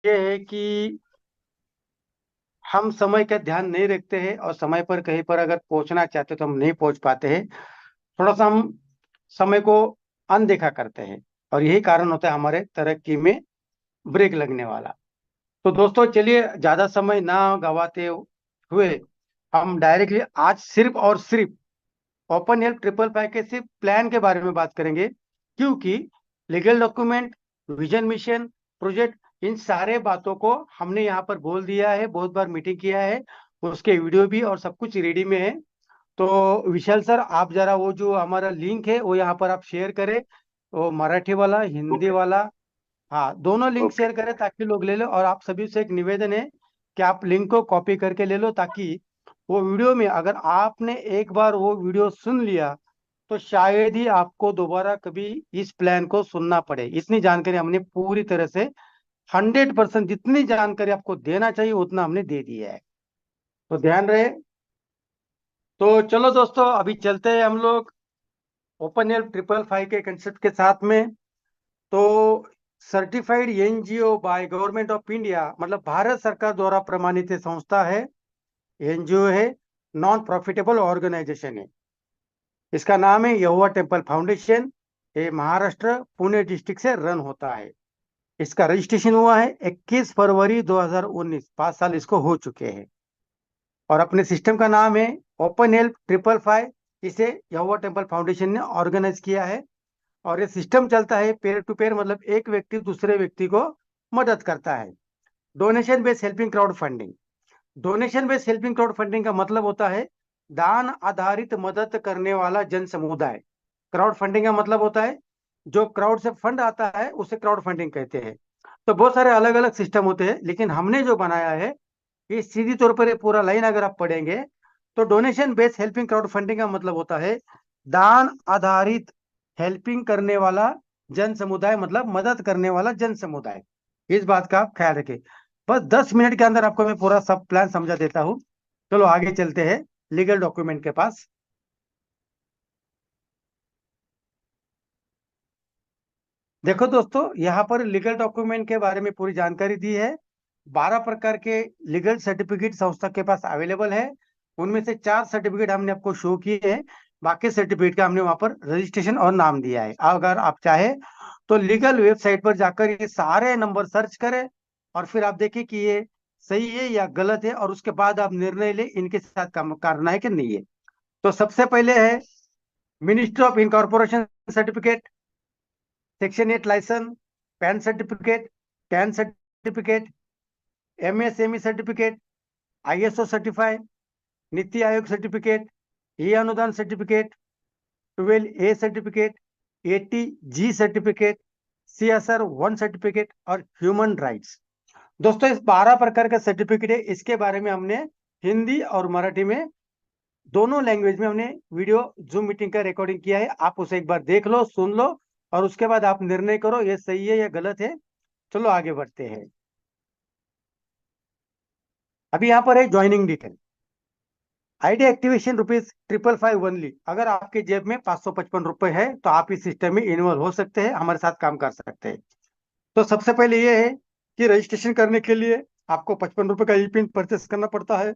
ये है कि हम समय का ध्यान नहीं रखते हैं और समय पर कहीं पर अगर पहुंचना चाहते तो हम नहीं पहुंच पाते हैं। थोड़ा सा हम समय को अनदेखा करते हैं और यही कारण होता है हमारे तरक्की में ब्रेक लगने वाला। तो दोस्तों चलिए ज्यादा समय ना गवाते हुए हम डायरेक्टली आज सिर्फ और सिर्फ ओपन हेल्प ट्रिपल फाइव के सिर्फ प्लान के बारे में बात करेंगे, क्योंकि legal document, vision, mission, project, इन सारे बातों को हमने यहाँ पर बोल दिया है, बहुत बार मीटिंग किया है, उसके वीडियो भी और सब कुछ रेडी में है। तो विशाल सर, आप जरा वो जो हमारा लिंक है वो यहाँ पर आप शेयर करें, वो मराठी वाला, हिंदी ओके। वाला। हाँ, दोनों लिंक ओके। शेयर करें ताकि लोग ले लो। और आप सभी से एक निवेदन है कि आप लिंक को कॉपी करके ले लो, ताकि वो वीडियो में अगर आपने एक बार वो वीडियो सुन लिया तो शायद ही आपको दोबारा कभी इस प्लान को सुनना पड़े। इतनी जानकारी हमने पूरी तरह से 100% जितनी जानकारी आपको देना चाहिए उतना हमने दे दिया है, तो ध्यान रहे। तो चलो दोस्तों, अभी चलते हैं हम लोग ओपन एल ट्रिपल फाइव के कंसेप्ट के साथ में। तो certified NGO by government of India, मतलब भारत सरकार द्वारा प्रमाणित ये संस्था है, एनजीओ है, नॉन प्रॉफिटेबल ऑर्गेनाइजेशन है। इसका नाम है यहोवा टेम्पल फाउंडेशन। ये महाराष्ट्र पुणे डिस्ट्रिक्ट से रन होता है। इसका रजिस्ट्रेशन हुआ है 21 फरवरी 2019, 5 साल इसको हो चुके हैं। और अपने सिस्टम का नाम है ओपन हेल्प ट्रिपल फाइव। इसे यहोवा टेम्पल फाउंडेशन ने ऑर्गेनाइज किया है। और ये सिस्टम चलता है पेयर टू पेयर, मतलब एक व्यक्ति दूसरे व्यक्ति को मदद करता है। Donation based helping crowd funding. Donation based helping crowd funding का मतलब होता है दान आधारित मदद करने वाला जन समुदाय। क्राउड फंडिंग का मतलब होता है जो क्राउड से फंड आता है उसे क्राउड फंडिंग कहते हैं। तो बहुत सारे अलग अलग सिस्टम होते हैं, लेकिन हमने जो बनाया है ये सीधी तौर पर ये पूरा लाइन अगर आप पढ़ेंगे तो donation based helping crowd funding का मतलब होता है दान आधारित हेल्पिंग करने वाला जन समुदाय, मतलब मदद करने वाला जन समुदाय। इस बात का आप ख्याल रखें। बस 10 मिनट के अंदर आपको मैं पूरा सब प्लान समझा देता हूँ। चलो आगे चलते हैं लीगल डॉक्यूमेंट के पास। देखो दोस्तों, यहाँ पर लीगल डॉक्यूमेंट के बारे में पूरी जानकारी दी है। 12 प्रकार के लीगल सर्टिफिकेट संस्था के पास अवेलेबल है। उनमें से 4 सर्टिफिकेट हमने आपको शो किए हैं। बाकी सर्टिफिकेट का हमने वहां पर रजिस्ट्रेशन और नाम दिया है। अगर आप चाहे तो लीगल वेबसाइट पर जाकर ये सारे नंबर सर्च करें और फिर आप देखें कि ये सही है या गलत है, और उसके बाद आप निर्णय ले इनके साथ काम करना है कि नहीं है। तो सबसे पहले है ministry of incorporation certificate, section 8 licence, PAN certificate, can certificate, MSME certificate, ISO certify, NITI Aayog certificate, E Anudaan certificate, 12A certificate, 80G certificate, CSR 1 certificate और ह्यूमन राइट्स। दोस्तों, इस 12 प्रकार का सर्टिफिकेट है, इसके बारे में हमने हिंदी और मराठी में दोनों लैंग्वेज में हमने वीडियो जूम मीटिंग का रिकॉर्डिंग किया है। आप उसे एक बार देख लो, सुन लो, और उसके बाद आप निर्णय करो ये सही है या गलत है। चलो आगे बढ़ते हैं। अभी यहाँ पर है joining detail. ID activation ₹555 only. अगर आपके जेब में 555 रुपए है तो आप इस सिस्टम में इन्वॉल्व हो सकते हैं, हमारे साथ काम कर सकते हैं। तो सबसे पहले ये है कि रजिस्ट्रेशन करने के लिए आपको 55 रुपए का ई पिन परचेस करना पड़ता है।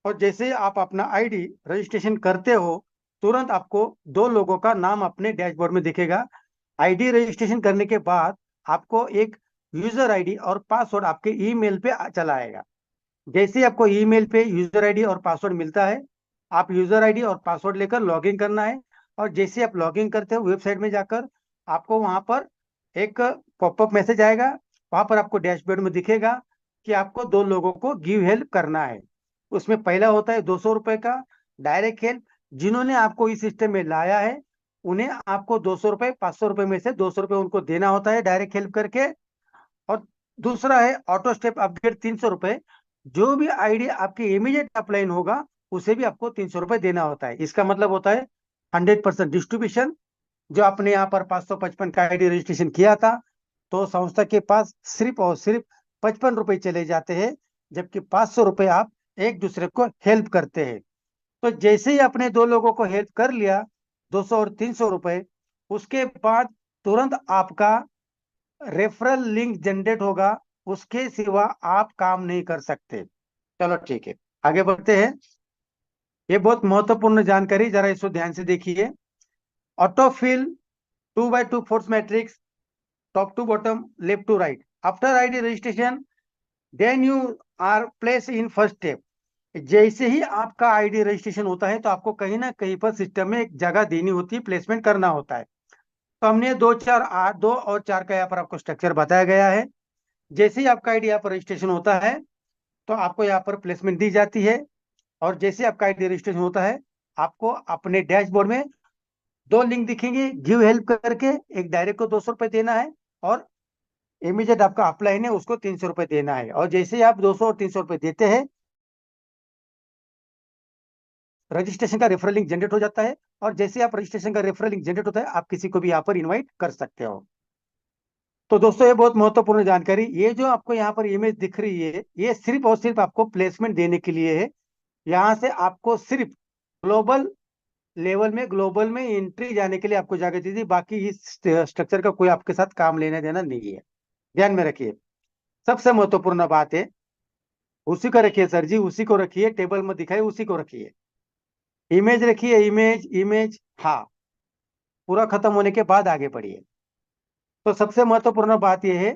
और जैसे ही आप अपना आईडी रजिस्ट्रेशन करते हो तुरंत आपको दो लोगों का नाम अपने डैशबोर्ड में दिखेगा। आईडी रजिस्ट्रेशन करने के बाद आपको एक यूजर आईडी और पासवर्ड आपके ईमेल पे चला आएगा। जैसे ही आपको ईमेल पे यूजर आईडी और पासवर्ड मिलता है, आप यूजर आईडी और पासवर्ड लेकर लॉगिन करना है। और जैसे आप लॉगिन करते हो वेबसाइट में जाकर आपको वहां पर एक पॉपअप मैसेज आएगा। वहां पर आपको डैशबोर्ड में दिखेगा कि आपको दो लोगों को गिव हेल्प करना है। उसमें पहला होता है 200 रुपए का डायरेक्ट हेल्प। जिन्होंने आपको इस सिस्टम में लाया है उन्हें आपको 200 रुपए, 500 रुपए में से 200 रुपए उनको देना होता है डायरेक्ट हेल्प करके। और दूसरा है ऑटो स्टेप अपग्रेड, 300 रुपए। जो भी आईडी आपके इमीडिएट अपलाइन होगा उसे भी आपको 300 रुपए देना होता है। इसका मतलब होता है 100% डिस्ट्रीब्यूशन। जो आपने यहाँ पर 555 का आईडी रजिस्ट्रेशन किया था तो संस्था के पास सिर्फ और सिर्फ 55 रुपए चले जाते हैं, जबकि 500 रुपए आप एक दूसरे को हेल्प करते हैं। तो जैसे ही आपने दो लोगों को हेल्प कर लिया, 200 और 300 रुपए, उसके बाद तुरंत आपका रेफरल लिंक जनरेट होगा उसके सिवा आप काम नहीं कर सकते। चलो ठीक है, आगे बढ़ते हैं। ये बहुत महत्वपूर्ण जानकारी, जरा इसको ध्यान से देखिए। Autofill 2x2 force matrix, top to bottom, left to right. After ID registration then you are place in first step. जैसे ही आपका आईडी रजिस्ट्रेशन होता है तो आपको कहीं ना कहीं पर सिस्टम में एक जगह देनी होती है, प्लेसमेंट करना होता है। तो हमने 2 और 4 का यहाँ पर आपको स्ट्रक्चर बताया गया है। जैसे ही आपका आईडी यहाँ पर रजिस्ट्रेशन होता है तो आपको यहाँ पर प्लेसमेंट दी जाती है। और जैसे आपका आईडी रजिस्ट्रेशन होता है, आपको अपने डैशबोर्ड में 2 लिंक दिखेंगे, गिव हेल्प करके। एक डायरेक्ट को 200 रुपये देना है, और इमीडिएट आपका अपलाइन है उसको 300 रुपये देना है। और जैसे ही आप 200 और 300 रुपये देते हैं, रजिस्ट्रेशन का रेफरल लिंक जनरेट हो जाता है। और जैसे आप रजिस्ट्रेशन का रेफरल लिंक जनरेट होता है, आप किसी को भी यहाँ पर इन्वाइट कर सकते हो। तो दोस्तों, ये बहुत महत्वपूर्ण जानकारी। ये जो आपको यहाँ पर इमेज दिख रही है, ये सिर्फ और सिर्फ आपको प्लेसमेंट देने के लिए है। यहाँ से आपको सिर्फ ग्लोबल लेवल में, ग्लोबल में एंट्री जाने के लिए आपको जगह दी थी। बाकी इस स्ट्रक्चर का कोई आपके साथ काम लेना देना नहीं है, ध्यान में रखिए। सबसे महत्वपूर्ण बात है, उसी को रखिए सर जी, उसी को रखिए, टेबल में दिखाई उसी को रखिए। इमेज रखिए, इमेज इमेज, हाँ। पूरा खत्म होने के बाद आगे बढ़िए। तो सबसे महत्वपूर्ण बात यह है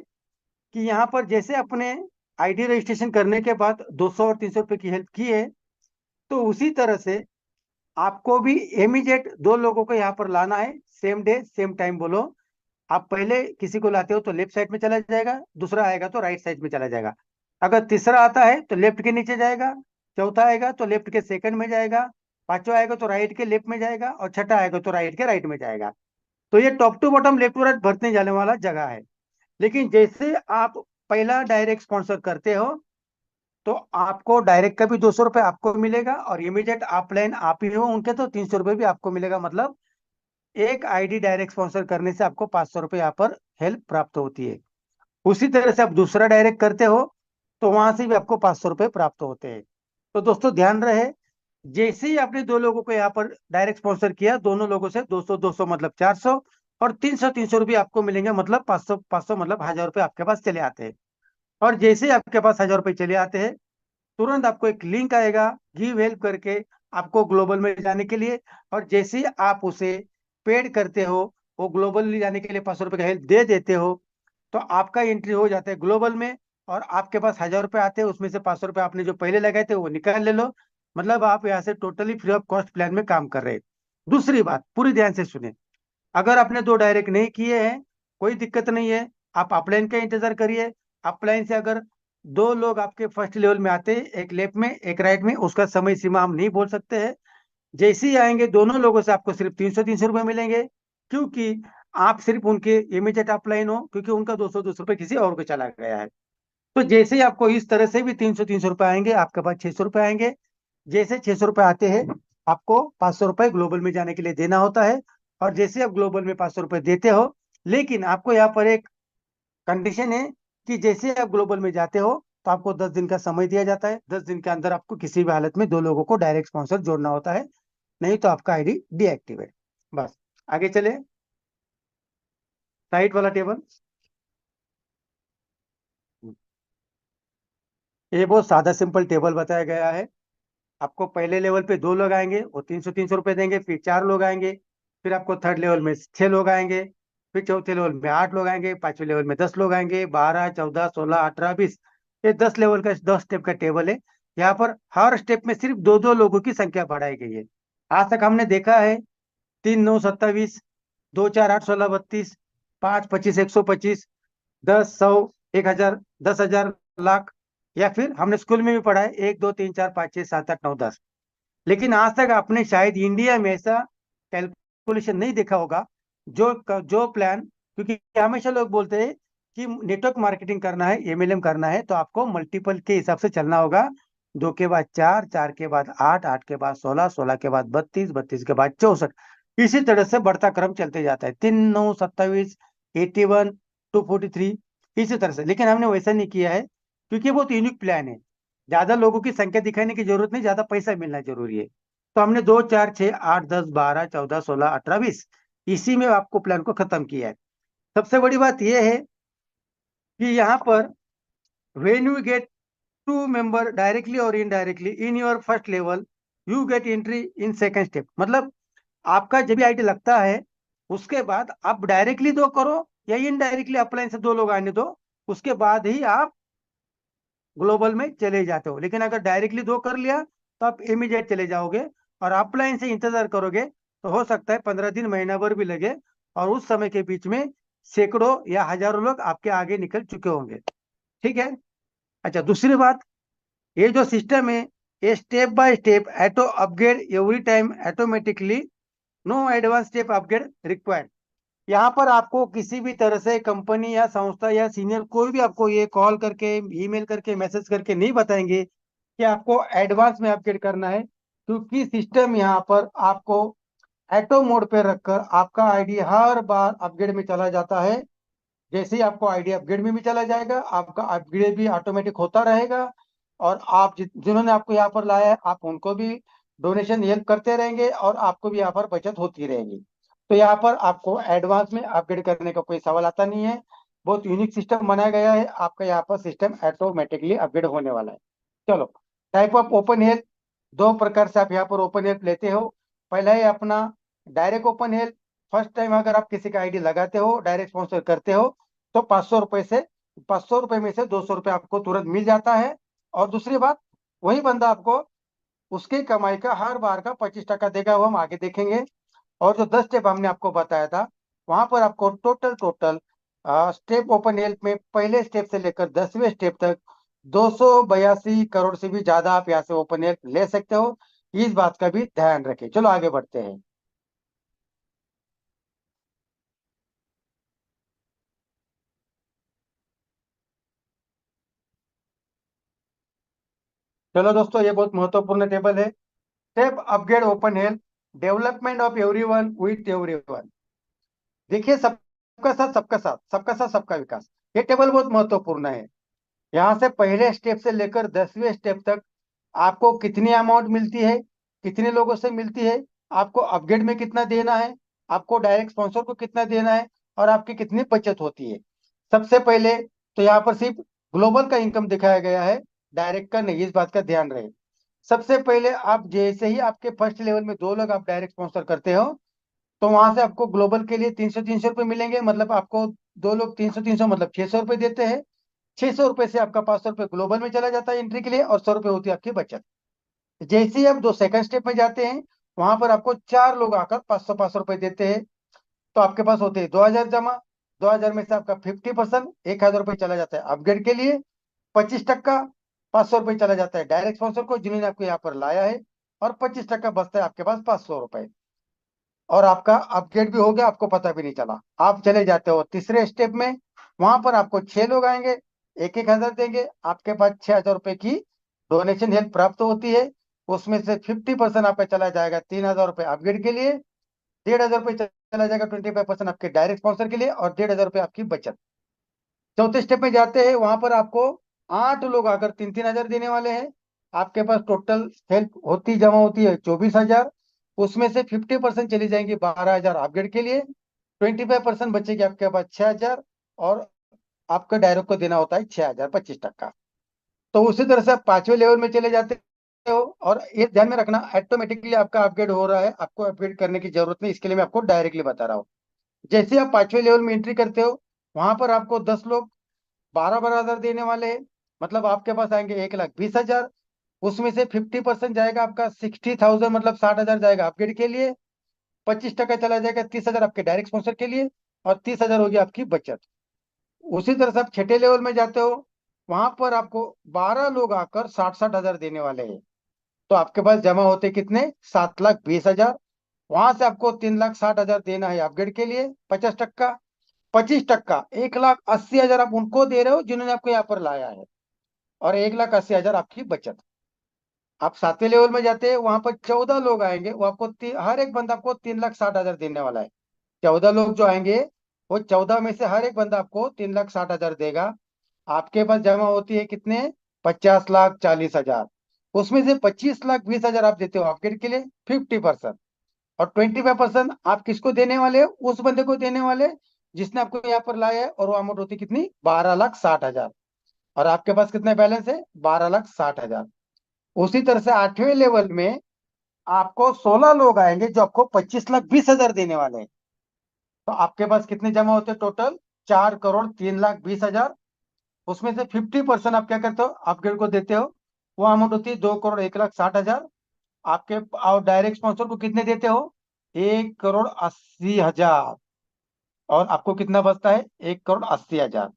कि यहाँ पर जैसे अपने आईडी रजिस्ट्रेशन करने के बाद 200 और 300 रुपये की हेल्प की है, तो उसी तरह से आपको भी इमीडिएट 2 लोगों को यहाँ पर लाना है। सेम डे सेम टाइम बोलो। आप पहले किसी को लाते हो तो लेफ्ट साइड में चला जाएगा, दूसरा आएगा तो राइट साइड में चला जाएगा। अगर तीसरा आता है तो लेफ्ट के नीचे जाएगा, चौथा आएगा तो लेफ्ट के सेकंड में जाएगा, पांचवा आएगा तो राइट के लेफ्ट में जाएगा, और छठा आएगा तो राइट के राइट में जाएगा। तो ये top to bottom, left to right भरने जाने वाला जगह है। लेकिन जैसे आप पहला डायरेक्ट स्पॉन्सर करते हो, तो आपको डायरेक्ट का भी 200 रुपये आपको मिलेगा, और इमीडिएट ऑफलाइन आप ही हो उनके तो 300 रुपये भी आपको मिलेगा। मतलब एक आईडी डायरेक्ट स्पॉन्सर करने से आपको 500 रुपये यहाँ पर हेल्प प्राप्त होती है। उसी तरह से आप दूसरा डायरेक्ट करते हो तो वहां से भी आपको 500 रुपये प्राप्त होते हैं। तो दोस्तों ध्यान रहे, जैसे ही आपने 2 लोगों को यहाँ पर डायरेक्ट स्पॉन्सर किया, दोनों लोगों से 200 200 मतलब 400, और 300 300 रुपये आपको मिलेंगे, मतलब 500 500 मतलब 1000 रुपये आपके पास चले आते हैं। और जैसे ही आपके पास 1000 रुपये चले आते हैं, तुरंत आपको एक लिंक आएगा गिव हेल्प करके, आपको ग्लोबल में जाने के लिए। और जैसे ही आप उसे पेड करते हो, वो ग्लोबल जाने के लिए 500 रुपये का हेल्प दे देते हो, तो आपका एंट्री हो जाता है ग्लोबल में। और आपके पास 1000 रुपये आते हैं, उसमें से 500 रुपये आपने जो पहले लगाए थे वो निकाल ले लो। मतलब आप यहाँ से totally free of cost plan में काम कर रहे हैं। दूसरी बात पूरी ध्यान से सुने, अगर आपने 2 डायरेक्ट नहीं किए हैं, कोई दिक्कत नहीं है, आप अपलाइन का इंतजार करिए। अपलाइन से अगर 2 लोग आपके फर्स्ट लेवल में आते हैं, एक लेफ्ट में एक राइट में, उसका समय सीमा हम नहीं बोल सकते हैं। जैसे ही आएंगे दोनों लोगों से आपको सिर्फ 300 300 रुपये मिलेंगे, क्योंकि आप सिर्फ उनके इमीडिएट अपलाइन हो, क्योंकि उनका 200 200 रुपये किसी और को चला गया है। तो जैसे ही आपको इस तरह से भी 300 300 रुपये आएंगे, आपके पास 600 रुपये आएंगे। जैसे 600 रुपये आते हैं, आपको 500 रुपये ग्लोबल में जाने के लिए देना होता है। और जैसे आप ग्लोबल में 500 रुपये देते हो, लेकिन आपको यहाँ पर एक कंडीशन है कि जैसे आप ग्लोबल में जाते हो तो आपको 10 दिन का समय दिया जाता है। 10 दिन के अंदर आपको किसी भी हालत में 2 लोगों को डायरेक्ट स्पॉन्सर जोड़ना होता है, नहीं तो आपका आईडी डीएक्टिवेट। बस, आगे चले। साइट वाला टेबल, ये बहुत सादा सिंपल टेबल बताया गया है। आपको पहले लेवल पे 2 लोग आएंगे, वो 300 300 रुपये देंगे। फिर 4 लोग आएंगे, फिर आपको थर्ड लेवल में 6 लोग आएंगे, फिर चौथे लेवल में 8 लोग आएंगे, पांचवें लेवल में 10 लोग आएंगे, 12 14 16 18 20। ये 10 लेवल का, 10 स्टेप का टेबल है। यहाँ पर हर स्टेप में सिर्फ 2 2 लोगों की संख्या बढ़ाई गई है। आज तक हमने देखा है 3 9 27, 2 4 8 16 32, 5 25 125, 10 100 1000, 10,000, लाख। या फिर हमने स्कूल में भी पढ़ा है 1 2 3 4 5 6 7 8 9 10। लेकिन आज तक आपने शायद इंडिया में ऐसा कैलकुलेशन नहीं देखा होगा, जो प्लान, क्योंकि हमेशा लोग बोलते हैं कि नेटवर्क मार्केटिंग करना है, एमएलएम करना है, तो आपको मल्टीपल के हिसाब से चलना होगा। 2 के बाद 4, 4 के बाद 8, 8 के बाद 16, 16 के बाद 32, 32 के बाद 64, इसी तरह से बढ़ता क्रम चलते जाता है। 3 9 27, 81, 243, इसी तरह से। लेकिन हमने वैसा नहीं किया है, क्योंकि बहुत यूनिक प्लान है। ज्यादा लोगों की संख्या दिखाने की जरूरत नहीं, ज्यादा पैसा मिलना जरूरी है। तो हमने 2 4 6 8 10 12 14 16 18 20, इसी में आपको प्लान को खत्म किया है। सबसे बड़ी बात यह है कि यहाँ पर When you get two member directly or indirectly in your first level, you get entry in second step. मतलब आपका जब भी आईडी लगता है, उसके बाद आप डायरेक्टली दो करो या इनडायरेक्टली अपलाइन से दो लोग आने दो, उसके बाद ही आप ग्लोबल में चले जाते हो। लेकिन अगर डायरेक्टली दो कर लिया तो आप इमीडिएट चले जाओगे, और अपलाइन से इंतजार करोगे तो हो सकता है 15 दिन महीना भर भी लगे, और उस समय के बीच में सैकड़ों या हजारों लोग आपके आगे निकल चुके होंगे। ठीक है। अच्छा, दूसरी बात, ये जो सिस्टम है, ये step by step auto upgrade every time automatically, no advance step upgrade required. यहाँ पर आपको किसी भी तरह से कंपनी या संस्था या सीनियर कोई भी आपको ये कॉल करके, ईमेल करके, मैसेज करके नहीं बताएंगे कि आपको एडवांस में अपग्रेड करना है, क्योंकि सिस्टम यहाँ पर आपको ऑटो मोड पे रखकर आपका आईडी हर बार अपग्रेड में चला जाता है। जैसे ही आपको आईडी अपग्रेड में भी चला जाएगा, आपका अपग्रेड भी ऑटोमेटिक होता रहेगा, और आप जिन्होंने आपको यहाँ पर लाया है, आप उनको भी डोनेशन हेल्प करते रहेंगे, और आपको भी यहाँ पर बचत होती रहेगी। तो यहाँ पर आपको एडवांस में अपग्रेड करने का कोई सवाल आता नहीं है। बहुत यूनिक सिस्टम बनाया गया है, आपका यहाँ पर सिस्टम ऑटोमेटिकली अपग्रेड होने वाला है। चलो, टाइप ऑफ ओपन हेल्प, दो प्रकार से आप यहाँ पर ओपन हेल्प लेते हो। पहला है अपना direct open help. First time अगर आप किसी का आईडी लगाते हो, डायरेक्ट स्पॉन्सर करते हो, तो 500 रुपए में से 200 रुपए आपको तुरंत मिल जाता है। और दूसरी बात, वही बंदा आपको उसकी कमाई का हर बार का 25% देगा, वो हम आगे देखेंगे। और जो 10 स्टेप हमने आपको बताया था, वहां पर आपको total total step open help में पहले स्टेप से लेकर 10वें स्टेप तक 282 करोड़ से भी ज्यादा आप यहाँ से ओपन हेल्प ले सकते हो। इस बात का भी ध्यान रखें। चलो आगे बढ़ते हैं। चलो दोस्तों, ये बहुत महत्वपूर्ण टेबल है। Step upgrade open help, development of everyone with everyone. देखिए, सबका साथ सबका साथ, सबका साथ सबका विकास, ये टेबल बहुत महत्वपूर्ण है। यहाँ से पहले स्टेप से लेकर 10वें स्टेप तक आपको कितनी अमाउंट मिलती है, कितने लोगों से मिलती है, आपको अपग्रेड में कितना देना है, आपको डायरेक्ट स्पॉन्सर को कितना देना है, और आपकी कितनी बचत होती है। सबसे पहले तो यहाँ पर सिर्फ ग्लोबल का इनकम दिखाया गया है, डायरेक्ट का नहीं, इस बात का ध्यान रहे। सबसे पहले आप जैसे ही आपके फर्स्ट लेवल में दो लोग आप डायरेक्ट स्पॉन्सर करते हो, तो वहां से आपको ग्लोबल के लिए 300 मिलेंगे। मतलब आपको दो लोग 300 मतलब 600 रुपये देते हैं। 600 रुपये से आपका 500 रुपये ग्लोबल में चला जाता है एंट्री के लिए, और 100 रुपये होती है आपकी बचत। जैसे ही आप दो सेकंड स्टेप में जाते हैं, वहां पर आपको चार लोग आकर 500 500 रुपये देते हैं। तो आपके पास होते हैं 2000 जमा। 2000 में से आपका 50%, 1000 रुपये चला जाता है अपग्रेड के लिए। 25% 500 रुपये चला जाता है डायरेक्ट स्पॉन्सर को, जिन्होंने आपको यहाँ पर लाया है। और 25% बचता है आपके पास 500 रुपये। और आपका अपग्रेड भी हो गया, आपको पता भी नहीं चला। आप चले जाते हो तीसरे स्टेप में, वहां पर आपको 6 लोग आएंगे, एक एक हजार देंगे, आपके पास 6000 रुपये की डोनेशन हेल्प प्राप्त होती है। उसमें से 50% आपका चला जाएगा 3000 रुपये अपग्रेड के लिए। 1500 रुपये चला जाएगा 25% आपके डायरेक्ट स्पॉन्सर के लिए, और 1500 रुपये आपकी बचत। चौथे स्टेप में जाते हैं, वहां पर आपको 8 लोग आकर 3 3 हजार देने वाले हैं। आपके पास टोटल हेल्प होती जमा होती है 24 हजार। उसमें से 50% चली जाएंगी 12 हजार अपग्रेड के लिए। 25% बचेगी आपके पास 6 हजार। और आपका डायरेक्ट को देना होता है 6 हजार, 25%। तो उसी तरह से आप पांचवें लेवल में चले जाते हो। और ये ध्यान में रखना, ऑटोमेटिकली आपका अपग्रेड हो रहा है, आपको अपग्रेड करने की जरूरत नहीं, इसके लिए मैं आपको डायरेक्टली बता रहा हूँ। जैसे आप पांचवें लेवल में एंट्री करते हो, वहां पर आपको 10 लोग 12 12 हजार देने वाले हैं। मतलब आपके पास आएंगे 1,20,000। उसमें से 50% जाएगा आपका 60,000, मतलब 60 हजार जाएगा अपग्रेड के लिए। 25% चला जाएगा 30 हजार आपके डायरेक्ट स्पॉन्सर के लिए, और 30 हजार होगी आपकी बचत। उसी तरह से आप छठे लेवल में जाते हो, वहां पर आपको 12 लोग आकर 60 60 हजार देने वाले हैं। तो आपके पास जमा होते कितने, 7,20,000। वहां से आपको 3,60,000 देना है अपग्रेड के लिए, 50%। 25%, 1,80,000 आप उनको दे रहे हो जिन्होंने आपको यहाँ पर लाया है, और 1,80,000 आपकी बचत। आप सातवें लेवल में जाते हैं, वहां पर 14 लोग आएंगे, वो आपको हर एक बंदा आपको 3,60,000 देने वाला है। 14 लोग जो आएंगे, वो 14 में से हर एक बंदा आपको 3,60,000 देगा। आपके पास जमा होती है कितने, 50,40,000। उसमें से 25,20,000 आप देते हो अपग्रेड के लिए, 50%। और 25% आप किसको देने वाले हो, उस बंदे को देने वाले जिसने आपको यहाँ पर लाया है, और वो अमाउंट होती है कितनी, 12,60,000। और आपके पास कितना बैलेंस है? 12,60,000। उसी तरह से 8वें लेवल में आपको 16 लोग आएंगे जो आपको 25,20,000 देने वाले हैं। तो आपके पास कितने जमा होते हैं टोटल? 4,03,20,000। उसमें से 50% आप क्या करते हो? अपग्रेड को देते हो। वो अमाउंट होती है 2,01,60,000 आपके। और डायरेक्ट स्पॉन्सर को कितने देते हो? 1,80,000। और आपको कितना बचता है? 1,80,000।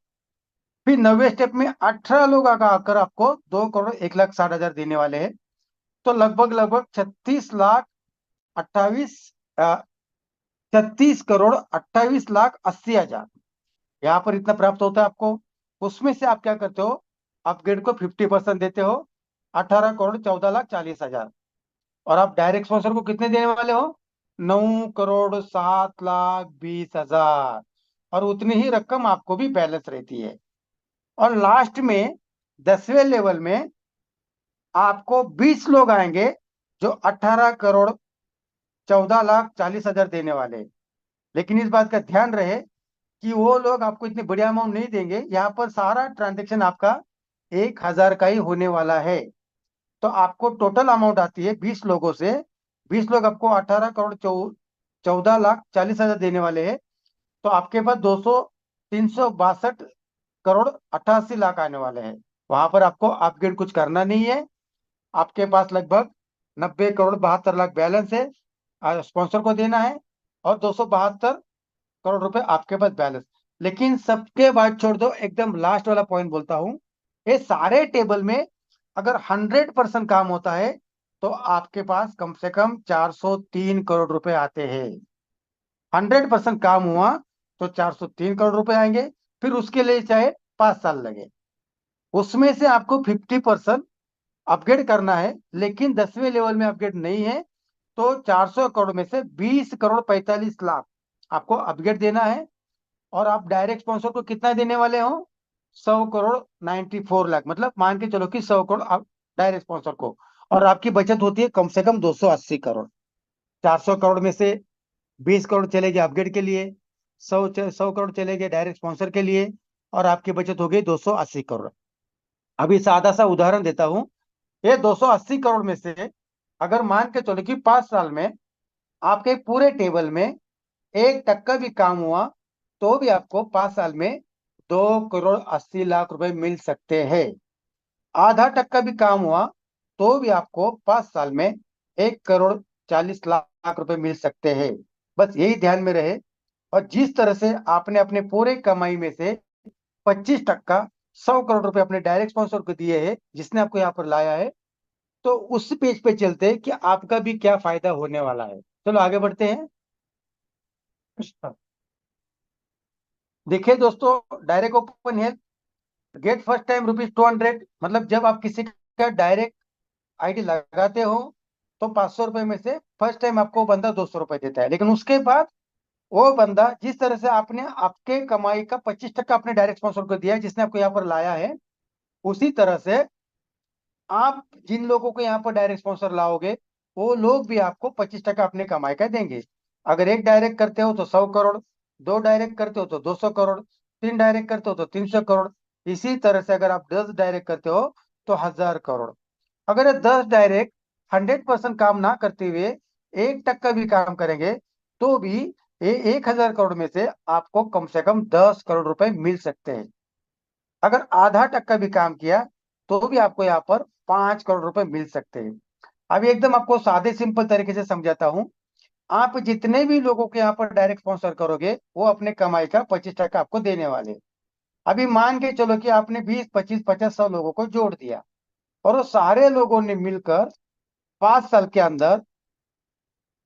फिर 90वें स्टेप में 18 लोग आकर आपको 2,01,60,000 देने वाले हैं। तो लगभग लगभग 36,28,30,28,80,000 यहाँ पर इतना प्राप्त होता है आपको। उसमें से आप क्या करते हो? अपग्रेड को 50% देते हो, 18,14,40,000। और आप डायरेक्ट स्पॉन्सर को कितने देने वाले हो? 9,07,20,000। और उतनी ही रकम आपको भी बैलेंस रहती है। और लास्ट में 10वें लेवल में आपको 20 लोग आएंगे जो 18,14,40,000 देने वाले हैं। लेकिन इस बात का ध्यान रहे कि वो लोग आपको इतनी बढ़िया अमाउंट नहीं देंगे। यहाँ पर सारा ट्रांजेक्शन आपका 1,000 का ही होने वाला है। तो आपको टोटल अमाउंट आती है 20 लोगों से। 20 लोग आपको 18,14,40,000 देने वाले हैं। तो आपके पास 362 करोड़ 88 लाख आने वाले हैं। वहां पर आपको अपग्रेड कुछ करना नहीं है। आपके पास लगभग 90,72,72,00,000 बैलेंस है, स्पॉन्सर को देना है। और 272 करोड़ रुपए आपके पास बैलेंस। लेकिन सबके बाद छोड़ दो, एकदम लास्ट वाला पॉइंट बोलता हूं। ये सारे टेबल में अगर 100% काम होता है तो आपके पास कम से कम 403 करोड़ रुपए आते हैं। 100% काम हुआ तो 403 करोड़ रुपए आएंगे। फिर उसके लिए चाहे 5 साल लगे। उसमें से आपको 50% अपग्रेड करना है, लेकिन 10वें लेवल में अपग्रेड नहीं है। तो 400 करोड़ में से 20,45,00,000 आपको अपग्रेड देना है। और आप डायरेक्ट स्पॉन्सर को कितना देने वाले हो? 100,94,00,000, मतलब मान के चलो कि 100 करोड़ आप डायरेक्ट स्पॉन्सर को। और आपकी बचत होती है कम से कम 280 करोड़। 400 करोड़ में से 20 करोड़ चले गए अपग्रेड के लिए, 100 करोड़ चले गए डायरेक्ट स्पॉन्सर के लिए। और आपकी बचत हो गई 280 करोड़। अभी सादा सा उदाहरण देता हूं। ये 280 करोड़ में से अगर मान के चलो कि 5 साल में आपके पूरे टेबल में 1 टक्का भी काम हुआ तो भी आपको 5 साल में 2,80,00,000 रुपए मिल सकते हैं। आधा टक्का भी काम हुआ तो भी आपको 5 साल में 1,40,00,000 रुपए मिल सकते हैं। बस यही ध्यान में रहे। और जिस तरह से आपने अपने पूरे कमाई में से 25 टक्का 100 करोड़ रुपए अपने डायरेक्ट स्पॉन्सर को दिए हैं, जिसने आपको यहाँ पर लाया है, तो उस पेज पे चलते हैं कि आपका भी क्या फायदा होने वाला है। चलो आगे बढ़ते हैं। देखिए दोस्तों, डायरेक्ट ओपन है। Get first time ₹200। मतलब जब आप किसी का डायरेक्ट आईडी लगाते हो तो 500 रुपए में से फर्स्ट टाइम आपको बंदा 200 रुपए देता है। लेकिन उसके बाद वो बंदा, जिस तरह से आपने आपके कमाई का 25 टक्का अपने डायरेक्ट स्पॉन्सर को दिया है, जिसने आपको यहाँ पर लाया है, उसी तरह से आप जिन लोगों को यहाँ पर डायरेक्ट स्पॉन्सर लाओगे वो लोग भी आपको 25 टक्का अपने कमाई का देंगे। अगर एक डायरेक्ट करते हो तो 100 करोड़, दो डायरेक्ट करते हो तो 200 करोड़, तीन डायरेक्ट करते हो तो 300 करोड़। इसी तरह से अगर आप 10 डायरेक्ट करते हो तो 1,000 करोड़। अगर ये 10 डायरेक्ट 100% काम ना करते हुए 1 टक्का भी काम करेंगे तो भी ये 1,000 करोड़ में से आपको कम से कम 10 करोड़ रुपए मिल सकते हैं। अगर आधा टक्का भी काम किया तो भी आपको यहाँ पर 5 करोड़ रुपए मिल सकते हैं। अभी एकदम आपको सादे सिंपल तरीके से समझाता हूँ। आप जितने भी लोगों के यहाँ पर डायरेक्ट स्पॉन्सर करोगे वो अपने कमाई का 25 टक्का आपको देने वाले। अभी मान के चलो कि आपने 20, 25, 50, 100 लोगों को जोड़ दिया और वो सारे लोगों ने मिलकर 5 साल के अंदर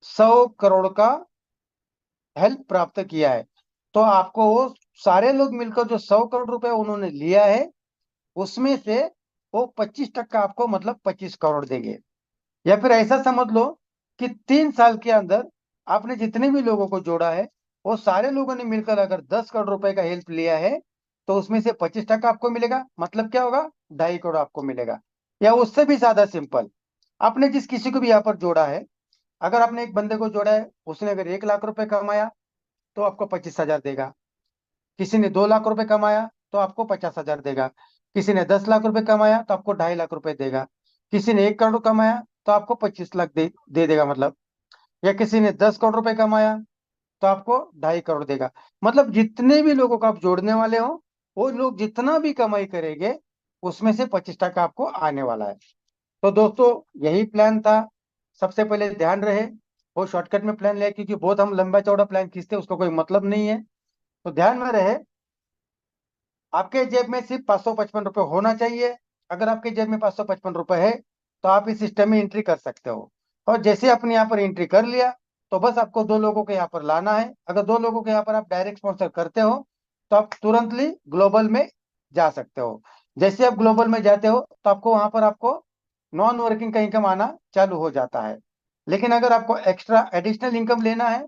100 करोड़ का हेल्प प्राप्त किया है। तो आपको वो सारे लोग मिलकर जो 100 करोड़ रुपए उन्होंने लिया है, उसमें से वो 25 टक्का आपको, मतलब 25 करोड़ देंगे। या फिर ऐसा समझ लो कि 3 साल के अंदर आपने जितने भी लोगों को जोड़ा है वो सारे लोगों ने मिलकर अगर 10 करोड़ रुपए का हेल्प लिया है तो उसमें से 25 टक्का आपको मिलेगा। मतलब क्या होगा? 2.5 करोड़ आपको मिलेगा। या उससे भी ज्यादा सिंपल, आपने जिस किसी को भी यहाँ पर जोड़ा है, अगर आपने एक बंदे को जोड़ा है, उसने अगर 1 लाख रुपए कमाया तो आपको 25,000 देगा। किसी ने 2 लाख रुपए कमाया तो आपको 50,000 देगा। किसी ने 10 लाख रुपए कमाया तो आपको 2.5 लाख रुपए देगा। किसी ने 1 करोड़ कमाया तो आपको 25 लाख दे देगा मतलब। या किसी ने 10 करोड़ रुपए कमाया तो आपको 2.5 करोड़ देगा। मतलब जितने भी लोगों को आप जोड़ने वाले हो, वो लोग जितना भी कमाई करेंगे उसमें से 25 टका आपको आने वाला है। तो दोस्तों, यही प्लान था। सबसे पहले ध्यान रहे, वो शॉर्टकट में प्लान लिया, क्योंकि बहुत हम लंबा चौड़ा प्लान खींचते हैं, उसका कोई मतलब नहीं है। तो ध्यान में रहे, आपके जेब में सिर्फ 555 रुपये होना चाहिए। अगर आपके जेब में 555 रुपये है तो आप इस सिस्टम में एंट्री कर सकते हो। और जैसे आपने यहाँ पर एंट्री कर लिया, तो बस आपको 2 लोगों को यहाँ पर लाना है। अगर 2 लोगों को यहाँ पर आप डायरेक्ट स्पॉन्सर करते हो तो आप तुरंतली ग्लोबल में जा सकते हो। जैसे आप ग्लोबल में जाते हो तो आपको वहां पर आपको नॉन वर्किंग का इनकम आना चालू हो जाता है। लेकिन अगर आपको एक्स्ट्रा एडिशनल इनकम लेना है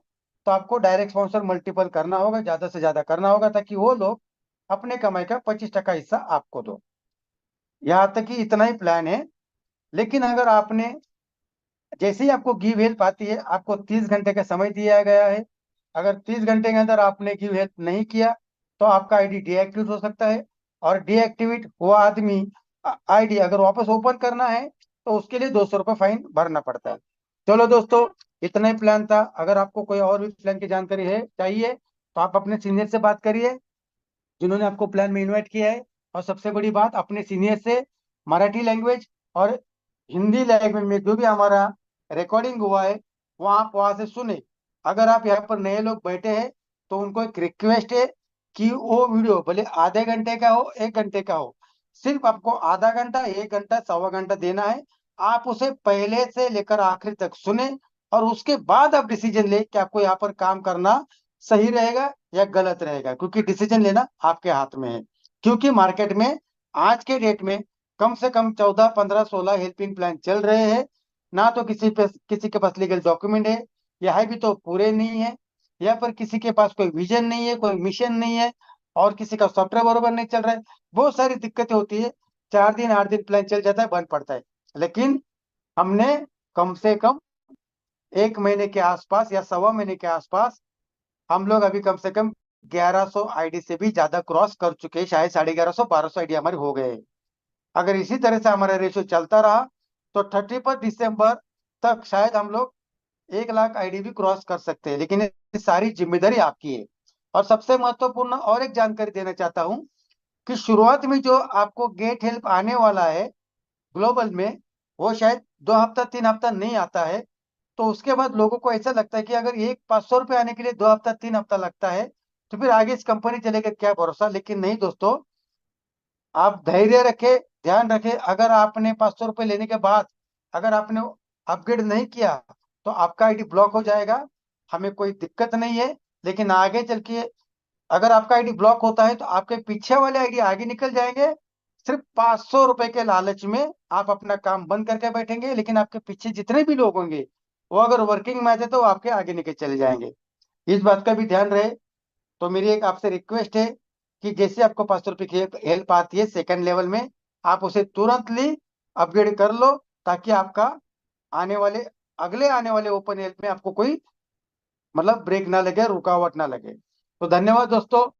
तो आपको डायरेक्ट स्पॉन्सर मल्टीपल करना होगा, ज्यादा से ज्यादा करना होगा, ताकि वो लोग अपने कमाई का 25 टका हिस्सा आपको दो। यहाँ तक कि इतना ही प्लान है। लेकिन अगर आपने, जैसे ही आपको गिव हेल्प आती है, आपको 30 घंटे का समय दिया गया है। अगर 30 घंटे के अंदर आपने गिव हेल्प नहीं किया तो आपका आईडी डीएक्टिवेट हो सकता है। और डीएक्टिवेट हुआ आदमी आईडी अगर वापस ओपन करना है तो उसके लिए 200 रुपये फाइन भरना पड़ता है। चलो दोस्तों, इतना ही प्लान था। अगर आपको कोई और भी प्लान की जानकारी है चाहिए तो आप अपने सीनियर से बात करिए, जिन्होंने आपको प्लान में इनवाइट किया है। और सबसे बड़ी बात, अपने सीनियर से मराठी लैंग्वेज और हिंदी लैंग्वेज में जो भी हमारा रिकॉर्डिंग हुआ है वो आप वहां से सुने। अगर आप यहाँ पर नए लोग बैठे हैं तो उनको एक रिक्वेस्ट है कि वो वीडियो भले आधे घंटे का हो, 1 घंटे का हो, सिर्फ आपको आधा घंटा, 1 घंटा, सवा घंटा देना है। आप उसे पहले से लेकर आखिर तक सुने और उसके बाद आप डिसीजन ले कि आपको यहाँ पर काम करना सही रहेगा या गलत रहेगा, क्योंकि डिसीजन लेना आपके हाथ में है। क्योंकि मार्केट में आज के डेट में कम से कम 14, 15, 16 हेल्पिंग प्लान चल रहे हैं। ना तो किसी के पास लीगल डॉक्यूमेंट है, या है भी तो पूरे नहीं है, या फिर किसी के पास कोई विजन नहीं है, कोई मिशन नहीं है, और किसी का सॉफ्टवेयर बरोबर नहीं चल रहा है। बहुत सारी दिक्कतें होती है। 4 दिन 8 दिन प्लान चल जाता है, बंद पड़ता है। लेकिन हमने कम से कम 1 महीने के आसपास या सवा महीने के आसपास, हम लोग अभी कम से कम 1100 आईडी से भी ज्यादा क्रॉस कर चुके हैं। शायद 1150, 1200 आईडी हमारी हो गए हैं। अगर इसी तरह से हमारा रेशियो चलता रहा तो 31 दिसंबर तक शायद हम लोग 1 लाख आईडी भी क्रॉस कर सकते हैं। लेकिन ये सारी जिम्मेदारी आपकी है। और सबसे महत्वपूर्ण और एक जानकारी देना चाहता हूँ कि शुरुआत में जो आपको गेट हेल्प आने वाला है ग्लोबल में, वो शायद 2 हफ्ता 3 हफ्ता नहीं आता है। तो उसके बाद लोगों को ऐसा लगता है कि अगर एक 500 रुपये आने के लिए 2 हफ्ता 3 हफ्ता लगता है तो फिर आगे इस कंपनी चलेगा क्या भरोसा। लेकिन नहीं दोस्तों, आप धैर्य रखें, ध्यान रखें। अगर आपने 500 रुपये लेने के बाद अगर आपने अपग्रेड नहीं किया तो आपका आईडी ब्लॉक हो जाएगा। हमें कोई दिक्कत नहीं है। लेकिन आगे चल के अगर आपका आईडी ब्लॉक होता है तो आपके पीछे वाले आईडी आगे निकल जाएंगे। सिर्फ 500 रुपए के लालच में आप अपना काम बंद करके बैठेंगे, लेकिन आपके पीछे जितने भी लोग होंगे वो अगर वर्किंग में आते तो वो आपके आगे निकल चले जाएंगे। इस बात का भी ध्यान रहे। तो मेरी एक आपसे रिक्वेस्ट है कि जैसे आपको 500 रुपये की हेल्प आती है सेकंड लेवल में, आप उसे तुरंत ली अपग्रेड कर लो, ताकि आपका आने वाले अगले आने वाले ओपन हेल्प में आपको कोई मतलब ब्रेक ना लगे, रुकावट ना लगे। तो धन्यवाद दोस्तों।